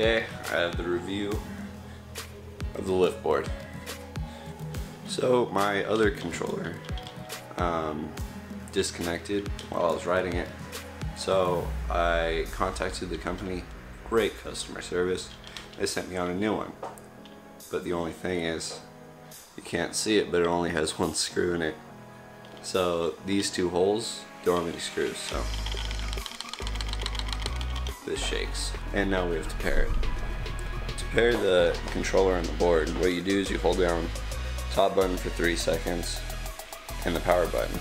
Today I have the review of the Lyft Board. So my other controller disconnected while I was riding it. So I contacted the company, great customer service. They sent me on a new one. But the only thing is, you can't see it, but it only has one screw in it. So these two holes don't have any screws, so this shakes. And now we have to pair it. To pair the controller and the board, what you do is you hold down top button for 3 seconds and the power button.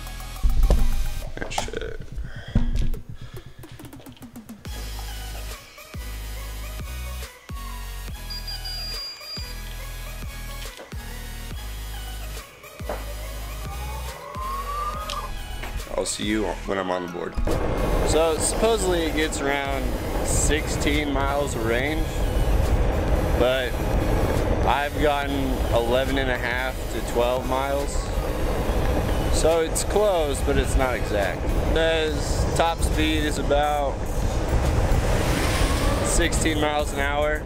That shit. I'll see you when I'm on the board. So supposedly it gets around 16 miles of range, but I've gotten 11.5 to 12 miles. So it's close, but it's not exact. The top speed is about 16 miles an hour.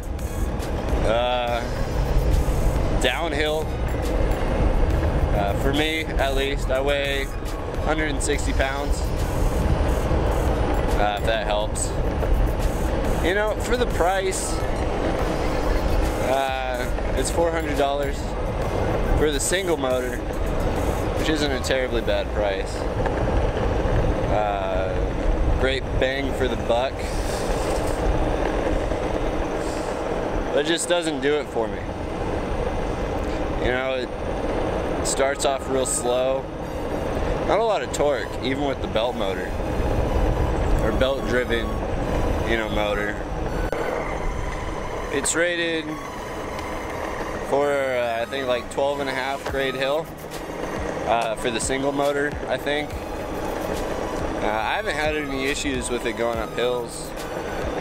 Downhill, for me at least, I weigh 160 pounds, if that helps. You know, for the price, it's $400 for the single motor, which isn't a terribly bad price. Great bang for the buck, but it just doesn't do it for me. You know, it starts off real slow. Not a lot of torque, even with the belt motor, or belt driven, you know, motor. It's rated for, I think, like 12.5 grade hill, for the single motor, I think. I haven't had any issues with it going up hills.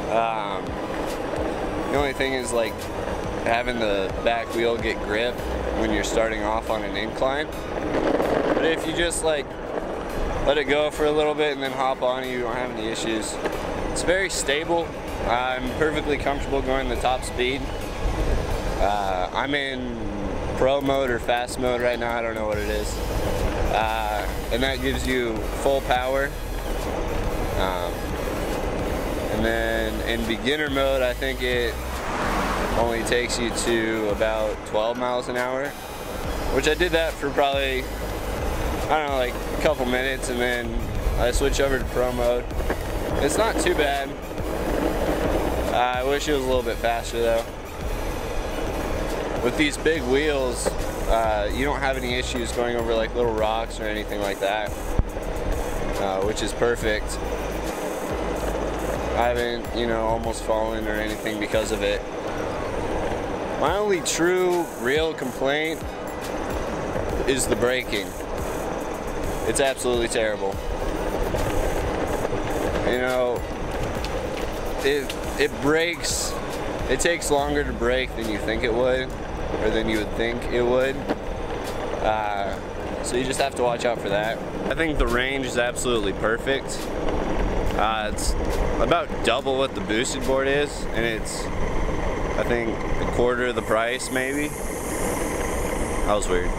The only thing is, like, having the back wheel get grip when you're starting off on an incline. But if you just like let it go for a little bit and then hop on it, you don't have any issues. It's very stable. I'm perfectly comfortable going the top speed. I'm in pro mode or fast mode right now, I don't know what it is. And that gives you full power. And then in beginner mode, I think it only takes you to about 12 miles an hour, which I did that for probably, I don't know, like a couple minutes, and then I switch over to pro mode. It's not too bad. I wish it was a little bit faster though. With these big wheels, you don't have any issues going over like little rocks or anything like that, which is perfect. I haven't, you know, almost fallen or anything because of it. My only true, real complaint is the braking. It's absolutely terrible. You know, it brakes, it takes longer to brake than you think it would, or than you would think it would. So you just have to watch out for that. I think the range is absolutely perfect. It's about double what the boosted board is, and it's, I think, a quarter of the price, maybe. That was weird.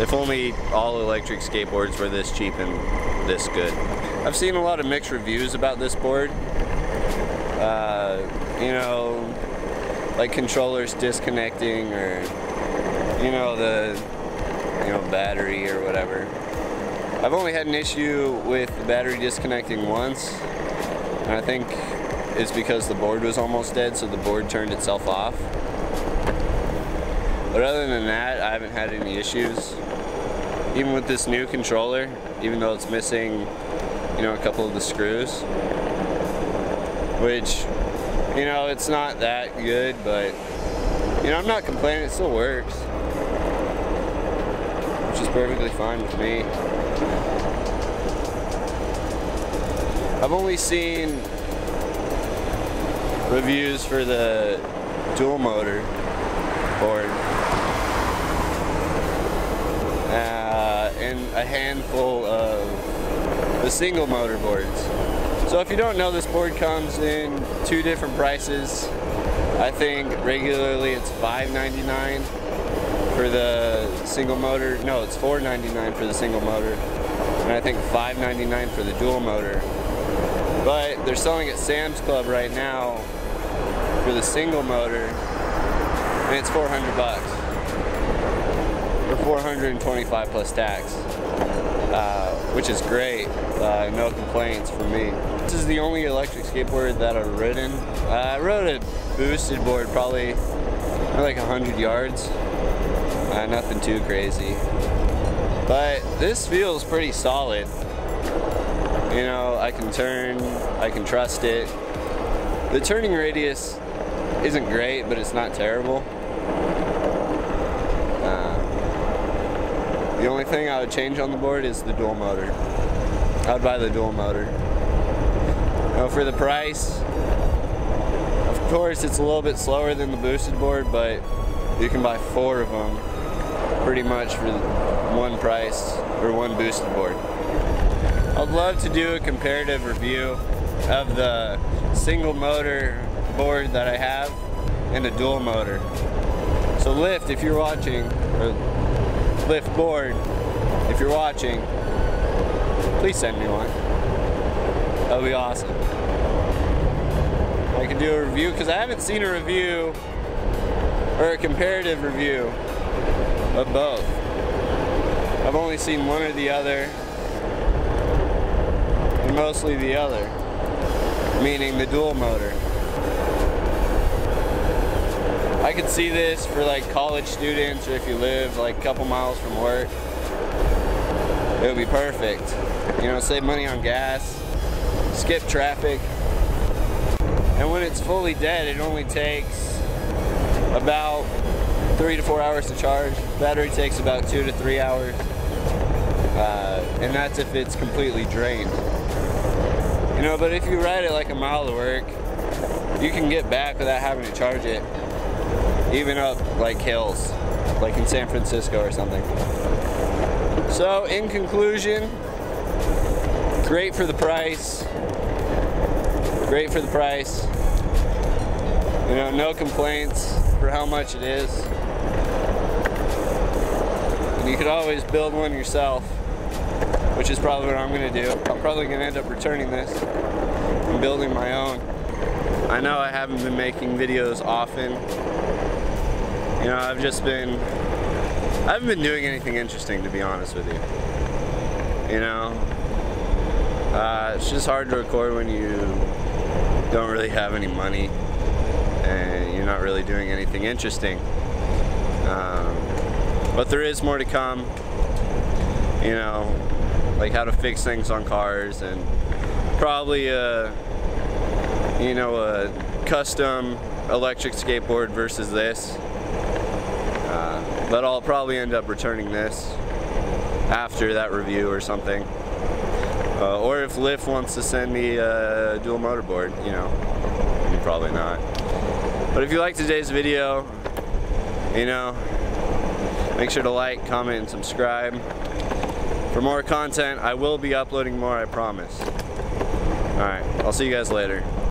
If only all electric skateboards were this cheap and this good. I've seen a lot of mixed reviews about this board. You know, like controllers disconnecting, or, you know, the, you know, battery or whatever. I've only had an issue with the battery disconnecting once, and I think it's because the board was almost dead, so the board turned itself off. But other than that, I haven't had any issues. Even with this new controller, even though it's missing, you know, a couple of the screws, which, you know, it's not that good, but, you know, I'm not complaining, it still works, which is perfectly fine with me. I've only seen reviews for the dual motor board, and a handful of the single motor boards. So if you don't know, this board comes in 2 different prices. I think regularly it's $5.99 for the single motor. No, it's $4.99 for the single motor. And I think $5.99 for the dual motor. But they're selling at Sam's Club right now for the single motor, and it's $400 bucks. For $425 plus tax, which is great. No complaints from me. This is the only electric skateboard that I've ridden. I rode a boosted board probably like 100 yards. Nothing too crazy. But this feels pretty solid. You know, I can turn, I can trust it. The turning radius isn't great, but it's not terrible. The only thing I would change on the board is the dual motor. I would buy the dual motor. Now for the price, of course it's a little bit slower than the boosted board, but you can buy 4 of them pretty much for one price, or one boosted board. I'd love to do a comparative review of the single motor board that I have and the dual motor. So Lyft, if you're watching, or Lyft Board, if you're watching, please send me one. That would be awesome. I can do a review, because I haven't seen a review or a comparative review of both. I've only seen one or the other, and mostly the other, meaning the dual motor. I could see this for like college students, or if you live like a couple miles from work. It would be perfect. You know, save money on gas, skip traffic. And when it's fully dead, it only takes about 3 to 4 hours to charge. Battery takes about 2 to 3 hours. And that's if it's completely drained. You know, but if you ride it like a mile to work, you can get back without having to charge it. Even up like hills, like in San Francisco or something. So in conclusion, great for the price. Great for the price. You know, no complaints for how much it is. And you could always build one yourself, which is probably what I'm gonna do. I'm probably gonna end up returning this and building my own. I know I haven't been making videos often. You know, I haven't been doing anything interesting, to be honest with you. You know, it's just hard to record when you don't really have any money and you're not really doing anything interesting. But there is more to come. You know, like how to fix things on cars, and probably you know, a custom electric skateboard versus this. But I'll probably end up returning this after that review or something. Or if Lyft wants to send me a dual motor board, you know, probably not. But if you liked today's video, you know, make sure to like, comment, and subscribe. For more content, I will be uploading more, I promise. Alright, I'll see you guys later.